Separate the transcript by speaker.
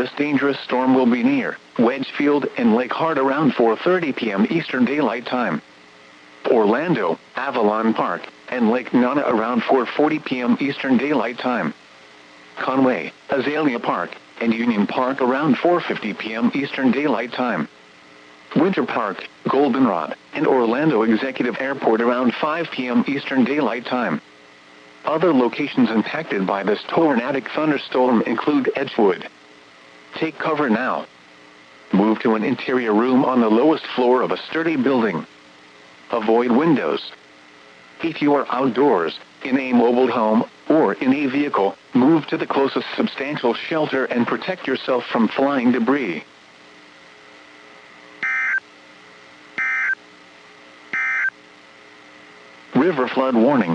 Speaker 1: this dangerous storm will be near Wedgefield and Lake Hart around 4:30 p.m. Eastern Daylight Time. Orlando, Avalon Park, and Lake Nona around 4:40 p.m. Eastern Daylight Time. Conway, Azalea Park, and Union Park around 4:50 p.m. Eastern Daylight Time. Winter Park, Goldenrod, and Orlando Executive Airport around 5 p.m. Eastern Daylight Time. Other locations impacted by this tornadic thunderstorm include Edgewood. Take cover now. Move to an interior room on the lowest floor of a sturdy building. Avoid windows. If you are outdoors, in a mobile home, or in a vehicle, move to the closest substantial shelter and protect yourself from flying debris. River flood warning.